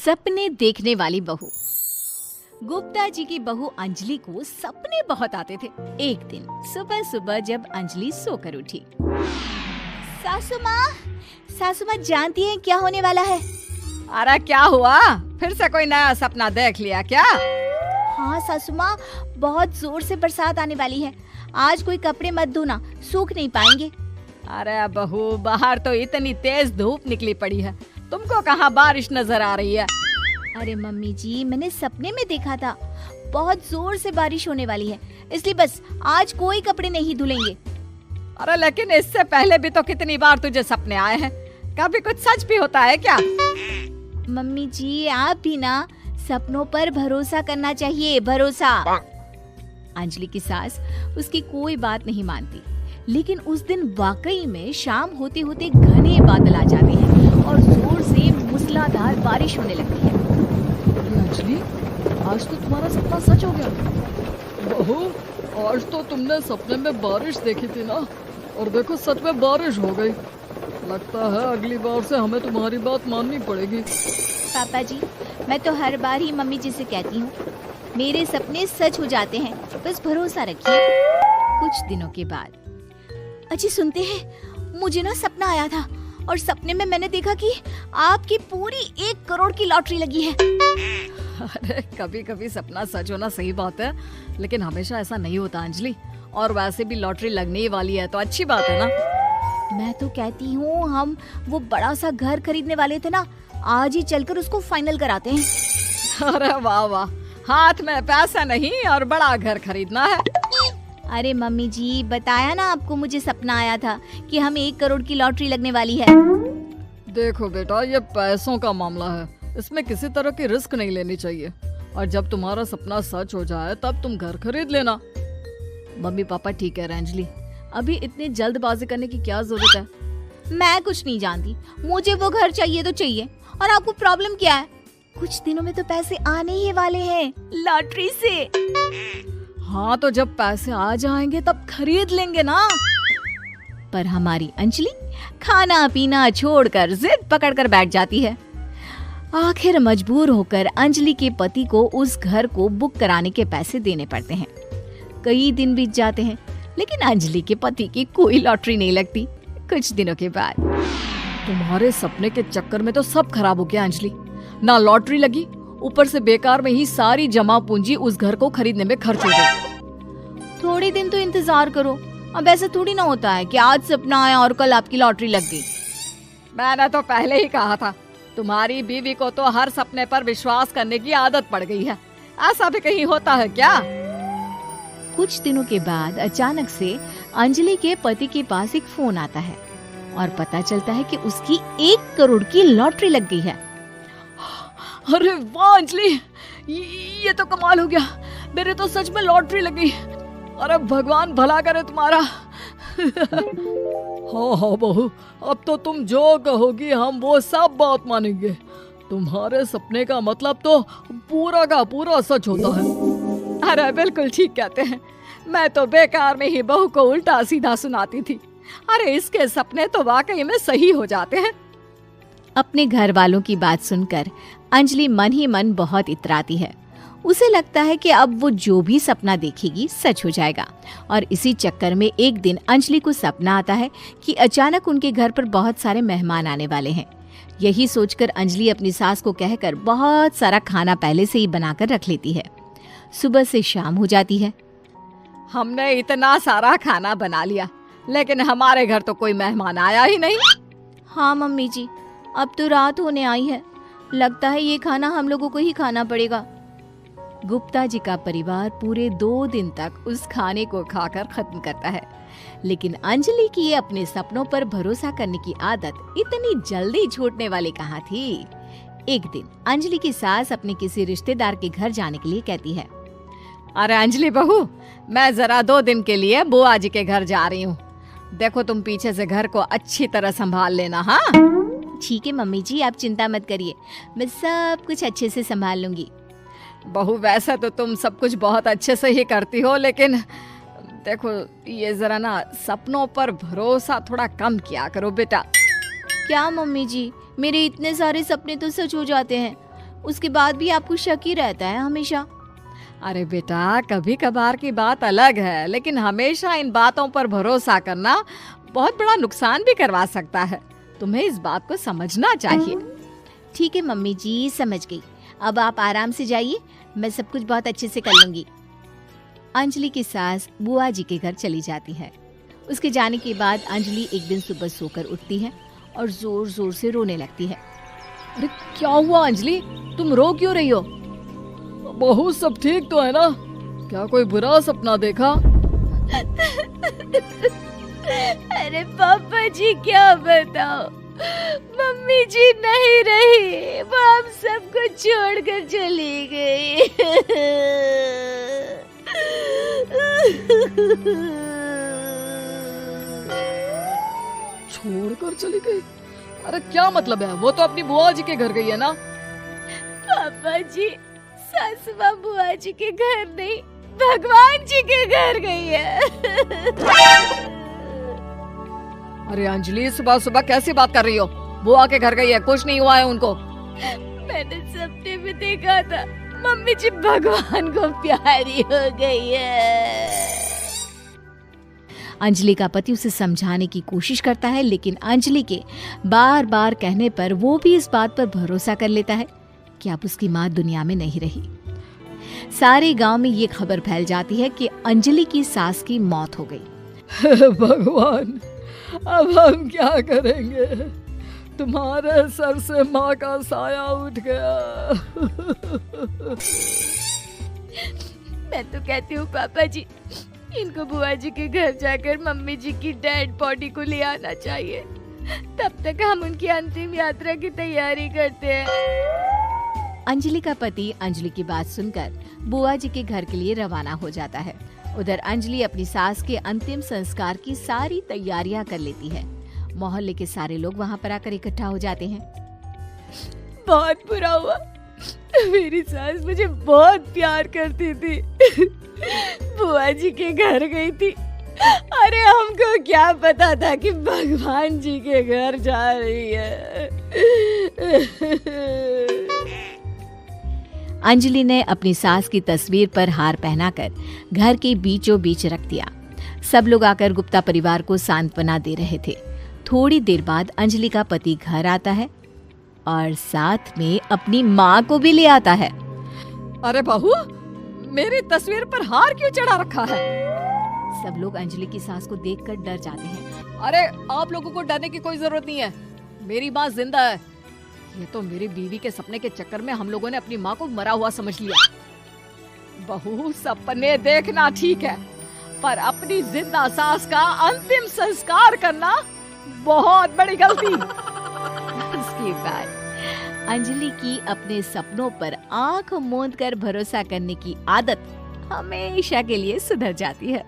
सपने देखने वाली बहू। गुप्ता जी की बहू अंजलि को सपने बहुत आते थे। एक दिन सुबह सुबह जब अंजलि सोकर उठी, सासू माँ जानती हैं क्या होने वाला है? अरे क्या हुआ, फिर से कोई नया सपना देख लिया क्या? हाँ सासू माँ, बहुत जोर से बरसात आने वाली है। आज कोई कपड़े मत धोना, सूख नहीं पाएंगे। अरे बहू, बाहर तो इतनी तेज धूप निकली पड़ी है, तुमको कहाँ बारिश नजर आ रही है? अरे मम्मी जी, मैंने सपने में देखा था बहुत जोर से बारिश होने वाली है, इसलिए बस आज कोई कपड़े नहीं धुलेंगे। अरे लेकिन इससे पहले भी तो कितनी बार तुझे सपने आए हैं, कभी कुछ सच भी होता है क्या? मम्मी जी, आप भी ना सपनों पर भरोसा करना चाहिए, भरोसा। अंजलि की सास उसकी कोई बात नहीं मानती, लेकिन उस दिन वाकई में शाम होते होते घने बादल आ जाते हैं और जोर से मूसलाधार बारिश होने लगती है। अंजलि, आज तो तुम्हारा सपना सच हो गया। बहू, आज तो तुमने सपने में बारिश देखी थी ना, और देखो सच में बारिश हो गई। लगता है अगली बार से हमें तुम्हारी बात माननी पड़ेगी। पापा जी, मैं तो हर बार ही मम्मी जी से कहती हूँ, मेरे सपने सच हो जाते हैं, बस भरोसा रखिए। कुछ दिनों के बाद, अजी सुनते हैं, मुझे ना सपना आया था और सपने में मैंने देखा कि आपकी पूरी 1 करोड़ की लॉटरी लगी है। अरे कभी कभी सपना सच होना सही बात है, लेकिन हमेशा ऐसा नहीं होता अंजलि। और वैसे भी लॉटरी लगने ही वाली है तो अच्छी बात है ना। मैं तो कहती हूँ, हम वो बड़ा सा घर खरीदने वाले थे ना, आज ही चलकर उसको फाइनल कराते हैं। अरे वाह वाह, हाथ में पैसा नहीं और बड़ा घर खरीदना है। अरे मम्मी जी, बताया ना आपको, मुझे सपना आया था कि हमें 1 करोड़ की लॉटरी लगने वाली है। देखो बेटा, ये पैसों का मामला है, इसमें किसी तरह की रिस्क नहीं लेनी चाहिए। और जब तुम्हारा सपना सच हो जाए तब तुम घर खरीद लेना। मम्मी पापा ठीक कह रहे हैं अंजलि, अभी इतनी जल्दबाजी करने की क्या जरूरत है? मैं कुछ नहीं जानती, मुझे वो घर चाहिए तो चाहिए। और आपको प्रॉब्लम क्या है? कुछ दिनों में तो पैसे आने ही वाले हैं लॉटरी से। हाँ तो जब पैसे आ जाएंगे तब खरीद लेंगे ना। पर हमारी अंजलि खाना पीना छोड़कर जिद पकड़कर बैठ जाती है। आखिर मजबूर होकर अंजलि के पति को उस घर को बुक कराने के पैसे देने पड़ते हैं। कई दिन बीत जाते हैं, लेकिन अंजलि के पति की कोई लॉटरी नहीं लगती। कुछ दिनों के बाद, तुम्हारे सपने के चक्कर में तो सब खराब हो गया अंजलि। ना लॉटरी लगी, ऊपर से बेकार में ही सारी जमा पूंजी उस घर को खरीदने में खर्च हो गई। थोड़े दिन तो इंतजार करो, अब ऐसा थोड़ी ना होता है कि आज सपना आया और कल आपकी लॉटरी लग गई। मैंने तो पहले ही कहा था, तुम्हारी बीवी को तो हर सपने पर विश्वास करने की आदत पड़ गई है। ऐसा भी कहीं होता है क्या? कुछ दिनों के बाद अचानक से अंजलि के पति के पास एक फोन आता है और पता चलता है कि उसकी 1 करोड़ की लॉटरी लग गई है। अरे वाह अंजलि, ये तो कमाल हो गया, मेरे तो सच में लॉटरी लगी। अरे भगवान भला करे तुम्हारा। हाँ हाँ बहू, अब तो तुम जो कहोगी हम वो सब बात मानेंगे। तुम्हारे सपने का मतलब तो पूरा का पूरा सच होता है। अरे बिल्कुल ठीक कहते हैं, मैं तो बेकार में ही बहू को उल्टा सीधा सुनाती थी। अरे इसके सपने तो वाकई में सही हो जाते हैं। अपने घर वालों की बात सुनकर अंजलि मन ही मन बहुत इतराती है। उसे लगता है कि अब वो जो भी सपना देखेगी सच हो जाएगा। और इसी चक्कर में एक दिन अंजलि को सपना आता है कि अचानक उनके घर पर बहुत सारे मेहमान आने वाले हैं। यही सोचकर अंजलि अपनी सास को कहकर बहुत सारा खाना पहले से ही बनाकर रख लेती है। सुबह से शाम हो जाती है। हमने इतना सारा खाना बना लिया, लेकिन हमारे घर तो कोई मेहमान आया ही नहीं। हाँ मम्मी जी, अब तो रात होने आई है, लगता है ये खाना हम लोगों को ही खाना पड़ेगा। गुप्ता जी का परिवार पूरे 2 दिन तक उस खाने को खाकर खत्म करता है, लेकिन अंजलि की ये अपने सपनों पर भरोसा करने की आदत इतनी जल्दी छूटने वाली कहाँ थी। एक दिन अंजलि की सास अपने किसी रिश्तेदार के घर जाने के लिए कहती है, अरे अंजलि बहू, मैं जरा 2 दिन के लिए बुआ जी के घर जा रही हूँ। देखो तुम पीछे से घर को अच्छी तरह संभाल लेना। हाँ ठीक है मम्मी जी, आप चिंता मत करिए, मैं सब कुछ अच्छे से संभाल लूंगी। बहू, वैसे तो तुम सब कुछ बहुत अच्छे से ही करती हो, लेकिन देखो ये जरा ना सपनों पर भरोसा थोड़ा कम किया करो बेटा। क्या मम्मी जी, मेरे इतने सारे सपने तो सच हो जाते हैं, उसके बाद भी आपको शक ही रहता है हमेशा। अरे बेटा, कभी कभार की बात अलग है, लेकिन हमेशा इन बातों पर भरोसा करना बहुत बड़ा नुकसान भी करवा सकता है। तुम्हें इस बात को समझना चाहिए। ठीक है मम्मी जी, समझ गई। अब आप आराम से जाइए, मैं सब कुछ बहुत अच्छे से कर लूंगी। अंजलि की सास बुआ जी के घर चली जाती है। उसके जाने के बाद अंजलि एक दिन सुबह सोकर उठती है और जोर जोर से रोने लगती है। अरे क्या हुआ अंजलि, तुम रो क्यों रही हो? बहू सब ठीक तो है ना? क्या कोई बुरा सपना देखा? अरे पापा जी क्या बताओ, मम्मी जी नहीं रही, वो हम सबको छोड़कर चली गई। छोड़कर चली गई? अरे क्या मतलब है? वो तो अपनी बुआ जी के घर गई है ना? पापा जी, सासू माँ बुआ जी के घर नहीं, भगवान जी के घर गई है। अरे अंजलि, सुबह सुबह कैसी बात कर रही हो? बुआ के घर गई है, कुछ नहीं हुआ है उनको। मैंने सपने में देखा था, मम्मी जी भगवान को प्यारी हो गई है। अंजलि का पति उसे समझाने की कोशिश करता है, लेकिन अंजलि के बार बार कहने पर वो भी इस बात पर भरोसा कर लेता है कि अब उसकी माँ दुनिया में नहीं रही। सारे गांव में ये खबर फैल जाती है कि अंजलि की सास की मौत हो गई। भगवान, अब हम क्या करेंगे? तुम्हारे सर से माँ का साया उठ गया। मैं तो कहती हूँ पापा जी, इनको बुआ जी के घर जाकर मम्मी जी की डेड बॉडी को ले आना चाहिए, तब तक हम उनकी अंतिम यात्रा की तैयारी करते हैं। अंजलि का पति अंजलि की बात सुनकर बुआ जी के घर के लिए रवाना हो जाता है। उधर अंजलि अपनी सास के अंतिम संस्कार की सारी तैयारियां कर लेती है। मोहल्ले के सारे लोग वहां पर आकर इकट्ठा हो जाते हैं। बहुत बुरा हुआ, मेरी सास मुझे बहुत प्यार करती थी, बुआ जी के घर गई थी। अरे हमको क्या पता था कि भगवान जी के घर जा रही है। अंजलि ने अपनी सास की तस्वीर पर हार पहनाकर घर के बीचों बीच रख दिया। सब लोग आकर गुप्ता परिवार को सांत्वना दे रहे थे। थोड़ी देर बाद अंजलि का पति घर आता है और साथ में अपनी माँ को भी ले आता है। अरे बहू, मेरी तस्वीर पर हार क्यों चढ़ा रखा है? सब लोग अंजलि की सास को देखकर डर जाते हैं। अरे आप लोगों को डरने की कोई जरूरत नहीं है, मेरी माँ जिंदा है। ये तो मेरी बीवी के सपने के चक्कर में हम लोगों ने अपनी माँ को मरा हुआ समझ लिया। बहू, सपने देखना ठीक है, पर अपनी जिंदा सास का अंतिम संस्कार करना बहुत बड़ी गलती। उसके बाद अंजलि की अपने सपनों पर आंख मूंद कर भरोसा करने की आदत हमेशा के लिए सुधर जाती है।